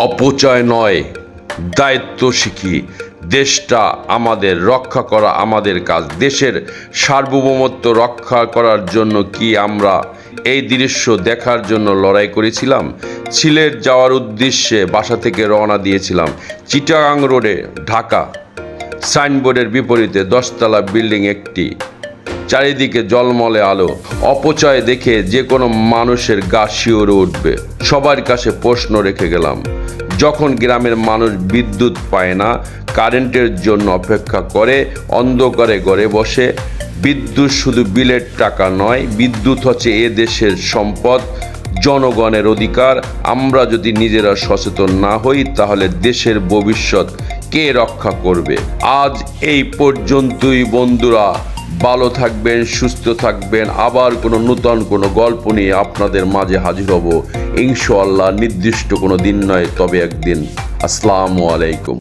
অপচয় নয়, দায়িত্ব শিখি। দেশটা আমাদের, রক্ষা করা আমাদের কাজ। দেশের সার্বভৌমত্ব রক্ষা করার জন্য কি আমরা এই দৃশ্য দেখার জন্য লড়াই করেছিলাম? সিলেট যাওয়ার উদ্দেশ্যে বাসা থেকে রওনা দিয়েছিলাম। চিটাগাং রোডে, ঢাকা। সাইনবোর্ডের বিপরীতে 10তলা বিল্ডিং একটি, চারিদিকে জলমলে আলো। অপচয় দেখে যে কোনো মানুষের গা শিউরে উঠবে। সবার কাছে প্রশ্ন রেখে গেলাম, যখন গ্রামের মানুষ বিদ্যুৎ পায় না, কারেন্টের জন্য অপেক্ষা করে, অন্ধকারে ঘরে বসে, বিদ্যুৎ শুধু বিলের টাকা নয়, বিদ্যুৎ হচ্ছে এ দেশের সম্পদ, জনগণের অধিকার। আমরা যদি নিজেরা সচেতন না হই, তাহলে দেশের ভবিষ্যৎ কে রক্ষা করবে? আজ এই পর্যন্তই বন্ধুরা। ভালো থাকবেন, সুস্থ থাকবেন। আবার কোনো নূতন কোনো গল্প নিয়ে আপনাদের মাঝে হাজির হব ইনশাআল্লাহ। নির্দিষ্ট কোনো দিন নয়, তবে একদিন। আসসালামু আলাইকুম।